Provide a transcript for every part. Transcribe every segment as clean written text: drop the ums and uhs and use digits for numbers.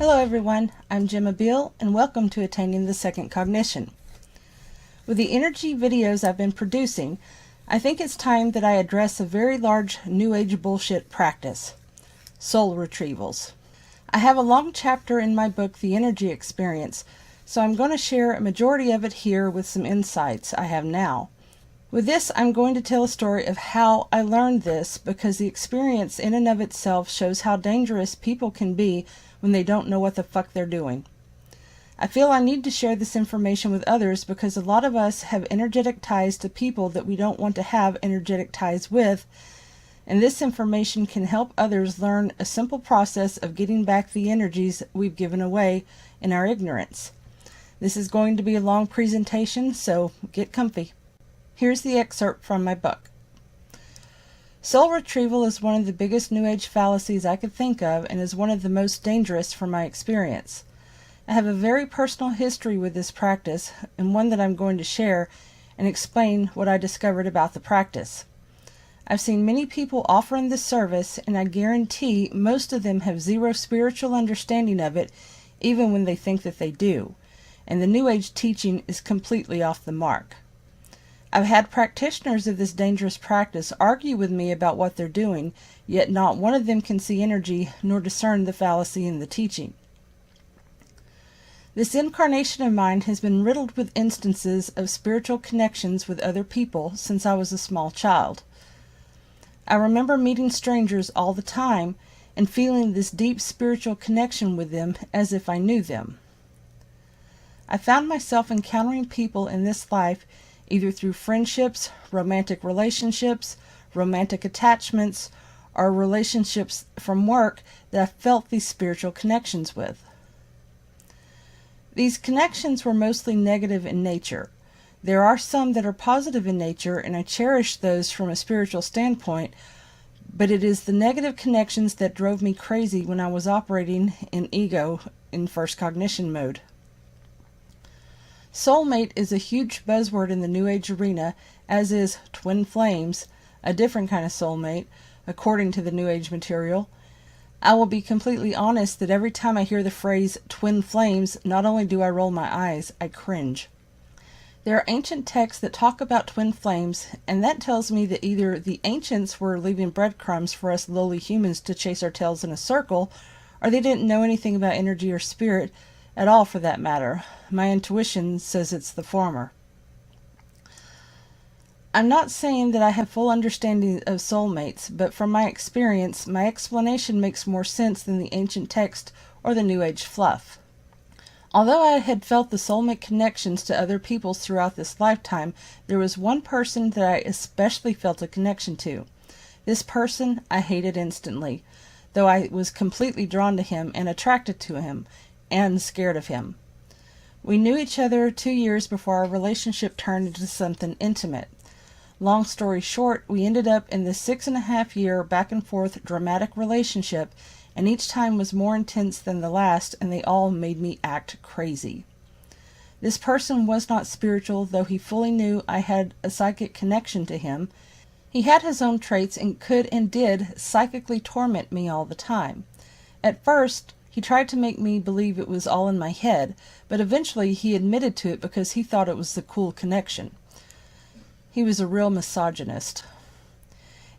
Hello everyone, I'm Gemma Beall and welcome to Attaining the Second Cognition. With the energy videos I've been producing, I think it's time that I address a very large New Age bullshit practice, soul retrievals. I have a long chapter in my book, The Energy Experience, so I'm going to share a majority of it here with some insights I have now. With this, I'm going to tell a story of how I learned this because the experience in and of itself shows how dangerous people can be when they don't know what the fuck they're doing. I feel I need to share this information with others because a lot of us have energetic ties to people that we don't want to have energetic ties with, and this information can help others learn a simple process of getting back the energies we've given away in our ignorance. This is going to be a long presentation, so get comfy. Here's the excerpt from my book. Soul retrieval is one of the biggest New Age fallacies I could think of and is one of the most dangerous from my experience. I have a very personal history with this practice and one that I'm going to share and explain what I discovered about the practice. I've seen many people offering this service and I guarantee most of them have zero spiritual understanding of it even when they think that they do, and the New Age teaching is completely off the mark. I've had practitioners of this dangerous practice argue with me about what they're doing, yet not one of them can see energy nor discern the fallacy in the teaching. This incarnation of mine has been riddled with instances of spiritual connections with other people since I was a small child. I remember meeting strangers all the time and feeling this deep spiritual connection with them as if I knew them. I found myself encountering people in this life either through friendships, romantic relationships, romantic attachments, or relationships from work that I felt these spiritual connections with. These connections were mostly negative in nature. There are some that are positive in nature, and I cherish those from a spiritual standpoint, but it is the negative connections that drove me crazy when I was operating in ego in first cognition mode. Soulmate is a huge buzzword in the New Age arena, as is twin flames, a different kind of soulmate, according to the New Age material. I will be completely honest that every time I hear the phrase twin flames, not only do I roll my eyes, I cringe. There are ancient texts that talk about twin flames, and that tells me that either the ancients were leaving breadcrumbs for us lowly humans to chase our tails in a circle, or they didn't know anything about energy or spirit, at all for that matter. My intuition says it's the former. I'm not saying that I have full understanding of soulmates, but from my experience, my explanation makes more sense than the ancient text or the New Age fluff. Although I had felt the soulmate connections to other people throughout this lifetime, there was one person that I especially felt a connection to. This person I hated instantly, though I was completely drawn to him and attracted to him, and scared of him. We knew each other 2 years before our relationship turned into something intimate. Long story short, we ended up in this 6.5-year back and forth dramatic relationship, and each time was more intense than the last, and they all made me act crazy. This person was not spiritual, though he fully knew I had a psychic connection to him. He had his own traits and could and did psychically torment me all the time. At first, he tried to make me believe it was all in my head, but eventually he admitted to it because he thought it was the cool connection. He was a real misogynist.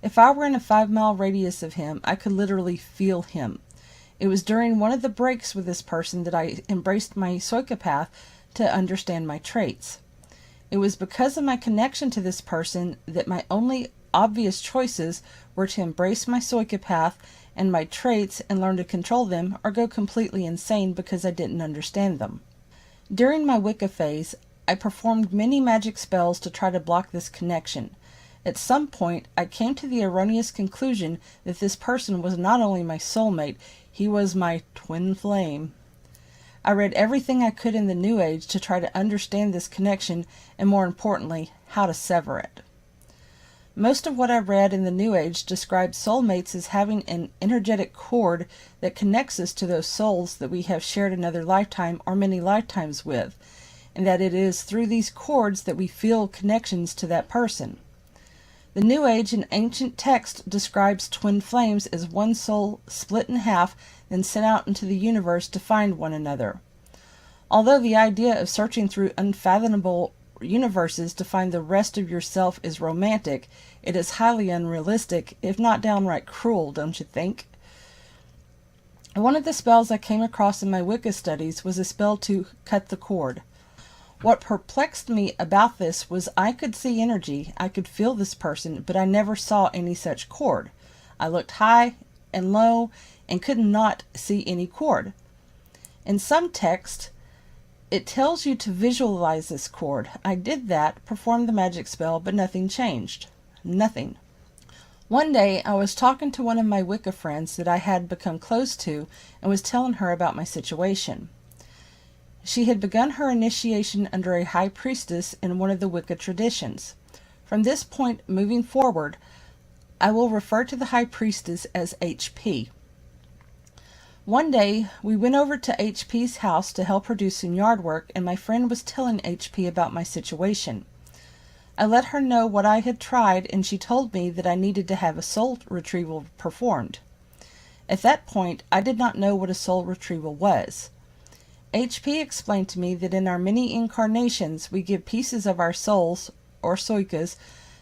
If I were in a 5-mile radius of him, I could literally feel him. It was during one of the breaks with this person that I embraced my psychopath to understand my traits. It was because of my connection to this person that my only obvious choices were to embrace my psychopath and my traits and learn to control them, or go completely insane because I didn't understand them. During my Wicca phase, I performed many magic spells to try to block this connection. At some point, I came to the erroneous conclusion that this person was not only my soulmate, he was my twin flame. I read everything I could in the New Age to try to understand this connection, and more importantly, how to sever it. Most of what I read in the New Age described soulmates as having an energetic cord that connects us to those souls that we have shared another lifetime or many lifetimes with, and that it is through these cords that we feel connections to that person. The New Age and ancient text describes twin flames as one soul split in half and sent out into the universe to find one another. Although the idea of searching through unfathomable universes to find the rest of yourself is romantic, it is highly unrealistic, if not downright cruel, don't you think? One of the spells I came across in my Wicca studies was a spell to cut the cord. What perplexed me about this was I could see energy, I could feel this person, but I never saw any such cord. I looked high and low and could not see any cord. In some text, it tells you to visualize this cord. I did that, performed the magic spell, but nothing changed. Nothing. One day, I was talking to one of my Wicca friends that I had become close to and was telling her about my situation. She had begun her initiation under a high priestess in one of the Wicca traditions. From this point moving forward, I will refer to the high priestess as HP. One day, we went over to HP's house to help her do some yard work, and my friend was telling HP about my situation. I let her know what I had tried, and she told me that I needed to have a soul retrieval performed. At that point, I did not know what a soul retrieval was. HP explained to me that in our many incarnations, we give pieces of our souls, or soikas,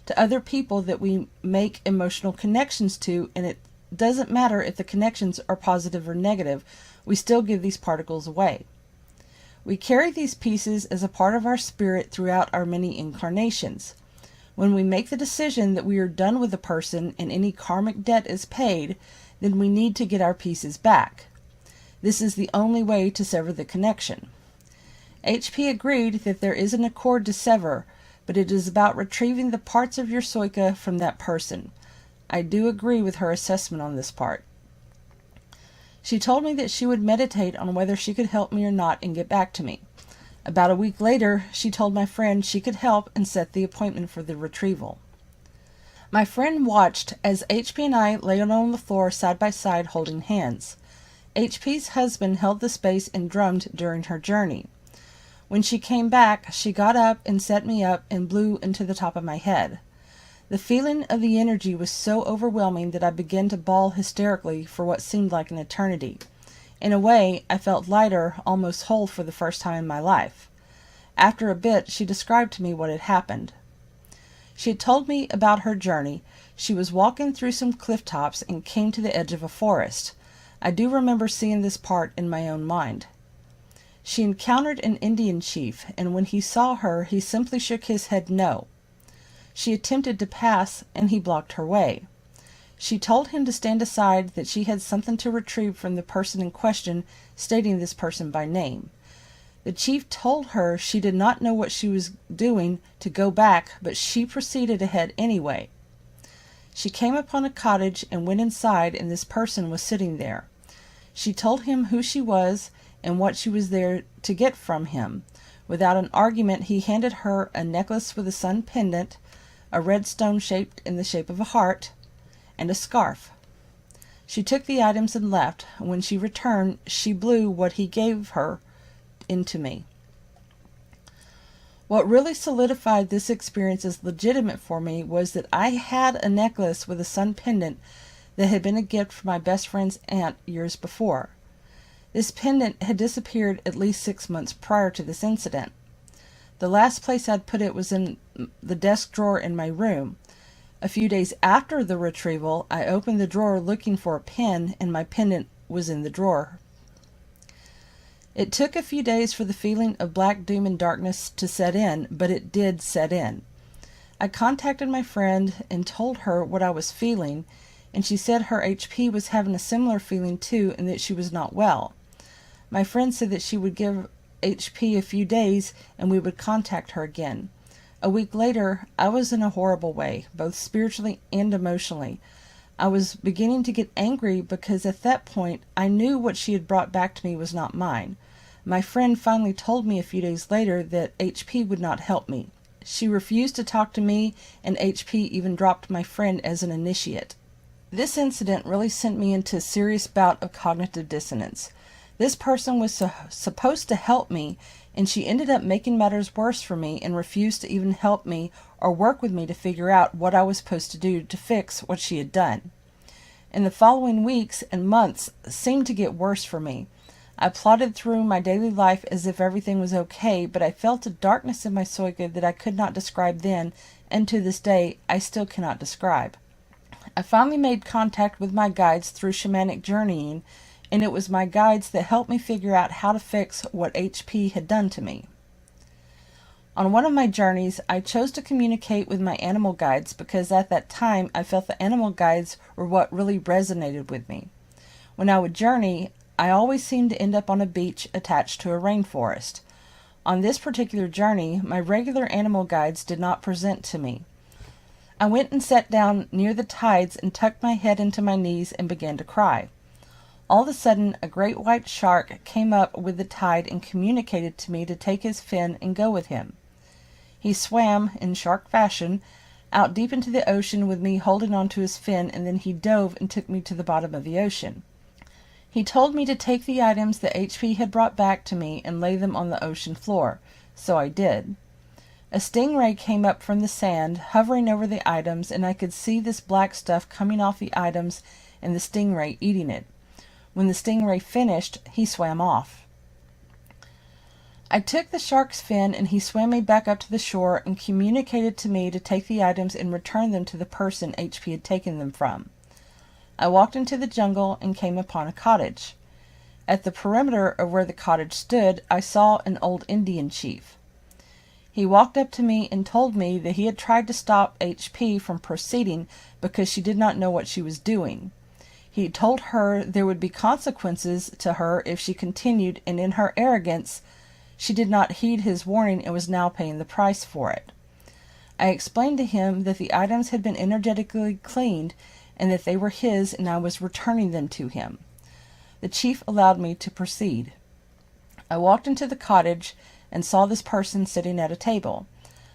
to other people that we make emotional connections to, and it doesn't matter if the connections are positive or negative, we still give these particles away. We carry these pieces as a part of our spirit throughout our many incarnations. When we make the decision that we are done with a person and any karmic debt is paid, then we need to get our pieces back. This is the only way to sever the connection. HP agreed that there isn't a cord to sever, but it is about retrieving the parts of your soika from that person. I do agree with her assessment on this part. She told me that she would meditate on whether she could help me or not and get back to me. About a week later, she told my friend she could help and set the appointment for the retrieval. My friend watched as HP and I lay on the floor side by side holding hands. HP's husband held the space and drummed during her journey. When she came back, she got up and set me up and blew into the top of my head. The feeling of the energy was so overwhelming that I began to bawl hysterically for what seemed like an eternity. In a way, I felt lighter, almost whole for the first time in my life. After a bit, she described to me what had happened. She had told me about her journey. She was walking through some cliff tops and came to the edge of a forest. I do remember seeing this part in my own mind. She encountered an Indian chief, and when he saw her, he simply shook his head no. She attempted to pass, and he blocked her way. She told him to stand aside, that she had something to retrieve from the person in question, stating this person by name. The chief told her she did not know what she was doing to go back, but she proceeded ahead anyway. She came upon a cottage and went inside, and this person was sitting there. She told him who she was and what she was there to get from him. Without an argument, he handed her a necklace with a sun pendant, a red stone shaped in the shape of a heart, and a scarf. She took the items and left. When she returned, she blew what he gave her into me. What really solidified this experience as legitimate for me was that I had a necklace with a sun pendant that had been a gift from my best friend's aunt years before. This pendant had disappeared at least 6 months prior to this incident. The last place I'd put it was in the desk drawer in my room. A few days after the retrieval, I opened the drawer looking for a pen, and my pendant was in the drawer. It took a few days for the feeling of black doom and darkness to set in, but it did set in. I contacted my friend and told her what I was feeling, and she said her HP was having a similar feeling too, and that she was not well. My friend said that she would give HP a few days and we would contact her again. A week later, I was in a horrible way, both spiritually and emotionally. I was beginning to get angry because at that point I knew what she had brought back to me was not mine. My friend finally told me a few days later that HP would not help me. She refused to talk to me, and HP even dropped my friend as an initiate. This incident really sent me into a serious bout of cognitive dissonance. This person was supposed to help me, and she ended up making matters worse for me and refused to even help me or work with me to figure out what I was supposed to do to fix what she had done. And the following weeks and months seemed to get worse for me. I plodded through my daily life as if everything was okay, but I felt a darkness in my psyche that I could not describe then, and to this day I still cannot describe. I finally made contact with my guides through shamanic journeying, and it was my guides that helped me figure out how to fix what HP had done to me. On one of my journeys, I chose to communicate with my animal guides because at that time I felt the animal guides were what really resonated with me. When I would journey, I always seemed to end up on a beach attached to a rainforest. On this particular journey, my regular animal guides did not present to me. I went and sat down near the tides and tucked my head into my knees and began to cry. All of a sudden, a great white shark came up with the tide and communicated to me to take his fin and go with him. He swam, in shark fashion, out deep into the ocean with me holding onto his fin, and then he dove and took me to the bottom of the ocean. He told me to take the items that HP had brought back to me and lay them on the ocean floor, so I did. A stingray came up from the sand, hovering over the items, and I could see this black stuff coming off the items and the stingray eating it. When the stingray finished, he swam off. I took the shark's fin and he swam me back up to the shore and communicated to me to take the items and return them to the person HP had taken them from. I walked into the jungle and came upon a cottage. At the perimeter of where the cottage stood, I saw an old Indian chief. He walked up to me and told me that he had tried to stop HP from proceeding because she did not know what she was doing. He told her there would be consequences to her if she continued, and in her arrogance, she did not heed his warning and was now paying the price for it. I explained to him that the items had been energetically cleaned and that they were his and I was returning them to him. The chief allowed me to proceed. I walked into the cottage and saw this person sitting at a table.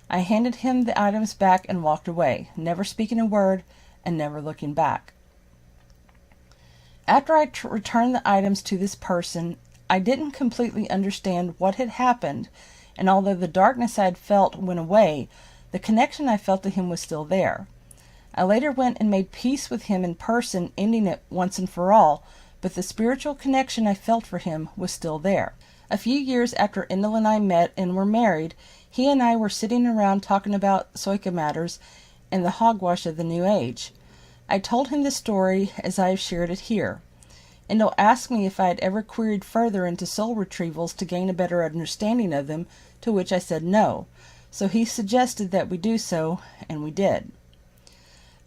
I handed him the items back and walked away, never speaking a word and never looking back. After I returned the items to this person, I didn't completely understand what had happened, and although the darkness I had felt went away, the connection I felt to him was still there. I later went and made peace with him in person, ending it once and for all, but the spiritual connection I felt for him was still there. A few years after Endel and I met and were married, he and I were sitting around talking about Soika matters and the hogwash of the New Age. I told him the story as I have shared it here. Endel asked me if I had ever queried further into soul retrievals to gain a better understanding of them, to which I said no, so he suggested that we do so, and we did.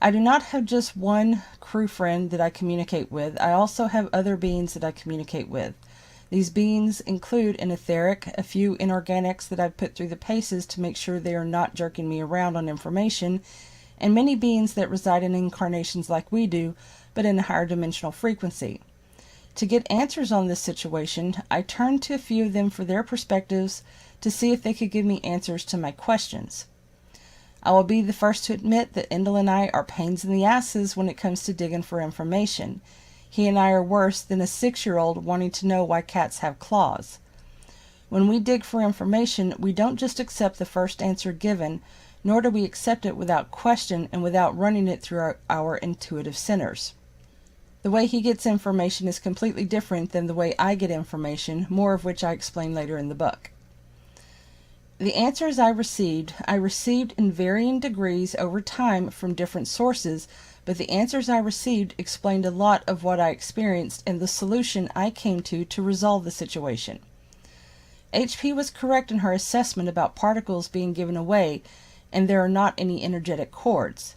I do not have just one crew friend that I communicate with. I also have other beings that I communicate with. These beings include an etheric, a few inorganics that I've put through the paces to make sure they are not jerking me around on information, and many beings that reside in incarnations like we do, but in a higher dimensional frequency. To get answers on this situation, I turned to a few of them for their perspectives to see if they could give me answers to my questions. I will be the first to admit that Endel and I are pains in the asses when it comes to digging for information. He and I are worse than a 6-year-old wanting to know why cats have claws. When we dig for information, we don't just accept the first answer given, nor do we accept it without question and without running it through our intuitive centers. The way he gets information is completely different than the way I get information, more of which I explain later in the book. The answers I received in varying degrees over time from different sources, but the answers I received explained a lot of what I experienced and the solution I came to resolve the situation. HP was correct in her assessment about particles being given away, and there are not any energetic cords.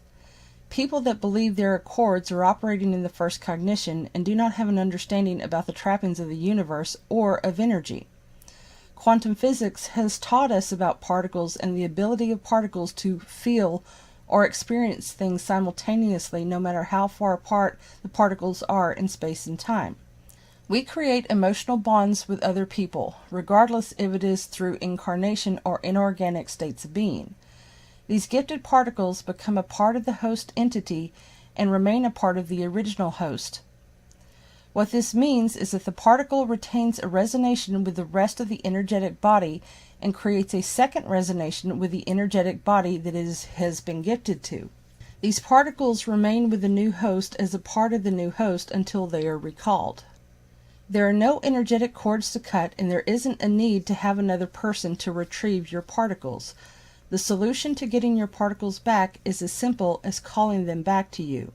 People that believe there are cords are operating in the first cognition and do not have an understanding about the trappings of the universe or of energy. Quantum physics has taught us about particles and the ability of particles to feel or experience things simultaneously no matter how far apart the particles are in space and time. We create emotional bonds with other people, regardless if it is through incarnation or inorganic states of being. These gifted particles become a part of the host entity and remain a part of the original host. What this means is that the particle retains a resonation with the rest of the energetic body and creates a second resonation with the energetic body that it has been gifted to. These particles remain with the new host as a part of the new host until they are recalled. There are no energetic cords to cut, and there isn't a need to have another person to retrieve your particles. The solution to getting your particles back is as simple as calling them back to you.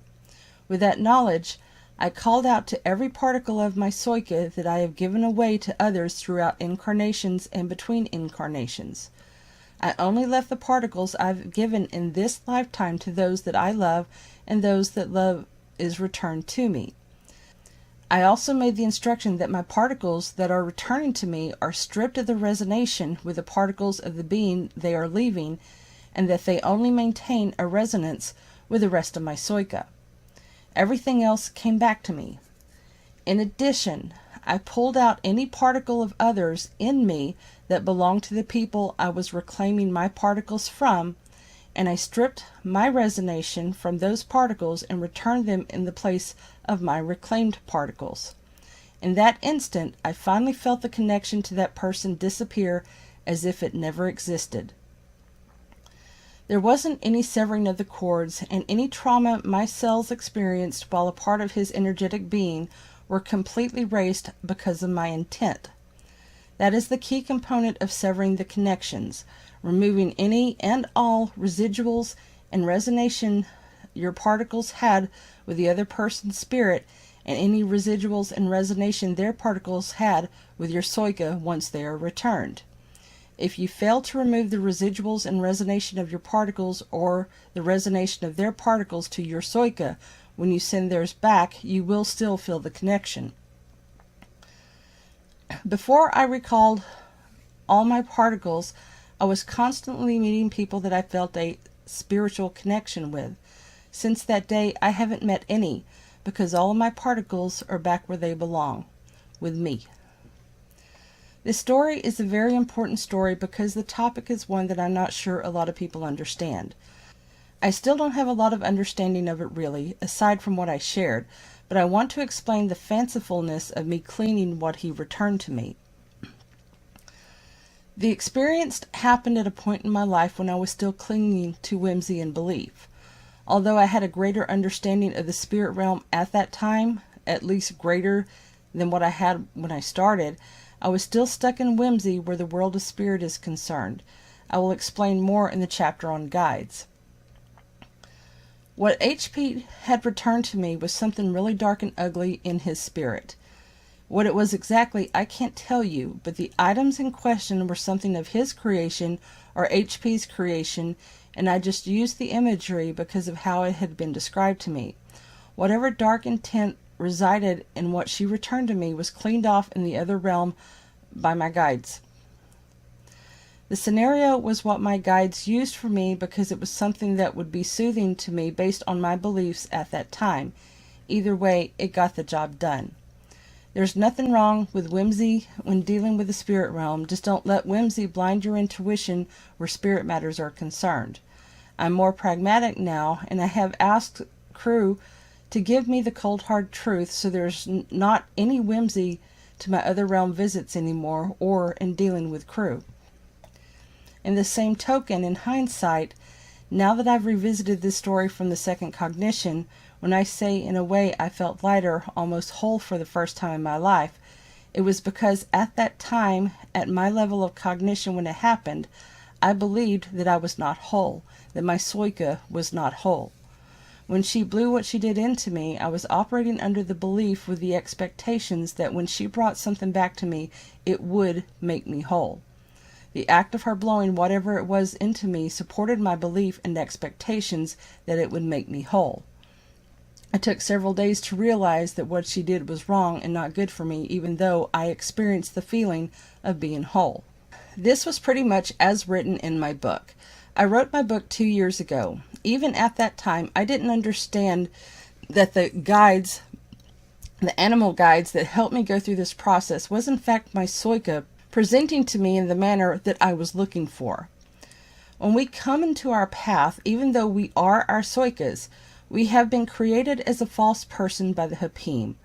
With that knowledge, I called out to every particle of my Soika that I have given away to others throughout incarnations and between incarnations. I only left the particles I've given in this lifetime to those that I love and those that love is returned to me. I also made the instruction that my particles that are returning to me are stripped of the resonation with the particles of the being they are leaving, and that they only maintain a resonance with the rest of my Soika. Everything else came back to me. In addition, I pulled out any particle of others in me that belonged to the people I was reclaiming my particles from, and I stripped my resonation from those particles and returned them in the place of my reclaimed particles. In that instant, I finally felt the connection to that person disappear as if it never existed. There wasn't any severing of the cords, and any trauma my cells experienced while a part of his energetic being were completely erased because of my intent. That is the key component of severing the connections, removing any and all residuals and resonation your particles had with the other person's spirit, and any residuals and resonation their particles had with your Soika once they are returned. If you fail to remove the residuals and resonation of your particles or the resonation of their particles to your Soika when you send theirs back, you will still feel the connection. Before I recalled all my particles, I was constantly meeting people that I felt a spiritual connection with. Since that day, I haven't met any, because all of my particles are back where they belong, with me. This story is a very important story because the topic is one that I'm not sure a lot of people understand. I still don't have a lot of understanding of it really, aside from what I shared, but I want to explain the fancifulness of me cleaning what he returned to me. The experience happened at a point in my life when I was still clinging to whimsy and belief. Although I had a greater understanding of the spirit realm at that time, at least greater than what I had when I started, I was still stuck in whimsy where the world of spirit is concerned. I will explain more in the chapter on guides. What HP had returned to me was something really dark and ugly in his spirit. What it was exactly, I can't tell you, but the items in question were something of his creation or HP's creation, and I just used the imagery because of how it had been described to me. Whatever dark intent resided in what she returned to me was cleaned off in the other realm by my guides. The scenario was what my guides used for me because it was something that would be soothing to me based on my beliefs at that time. Either way, it got the job done. There's nothing wrong with whimsy when dealing with the spirit realm. Just don't let whimsy blind your intuition where spirit matters are concerned. I'm more pragmatic now, and I have asked crew to give me the cold hard truth, so there's not any whimsy to my other realm visits anymore or in dealing with crew. In the same token, in hindsight, now that I've revisited this story from the second cognition, when I say in a way I felt lighter, almost whole for the first time in my life, it was because at that time, at my level of cognition when it happened, I believed that I was not whole, that my Soika was not whole. When she blew what she did into me, I was operating under the belief with the expectations that when she brought something back to me, it would make me whole. The act of her blowing whatever it was into me supported my belief and expectations that it would make me whole. It took several days to realize that what she did was wrong and not good for me, even though I experienced the feeling of being whole. This was pretty much as written in my book. I wrote my book 2 years ago. Even at that time, I didn't understand that the guides, the animal guides that helped me go through this process, was in fact my Soika presenting to me in the manner that I was looking for. When we come into our path, even though we are our Soikas, we have been created as a false person by the Hapim.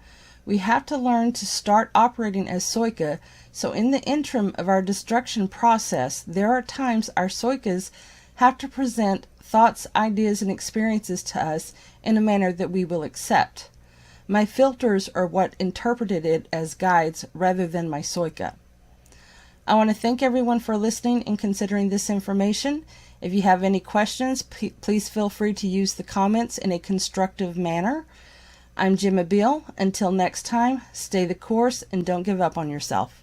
We have to learn to start operating as Soika, so in the interim of our destruction process, there are times our Soikas have to present thoughts, ideas, and experiences to us in a manner that we will accept. My filters are what interpreted it as guides rather than my Soika. I want to thank everyone for listening and considering this information. If you have any questions, please feel free to use the comments in a constructive manner. I'm Gemma Beall. Until next time, stay the course and don't give up on yourself.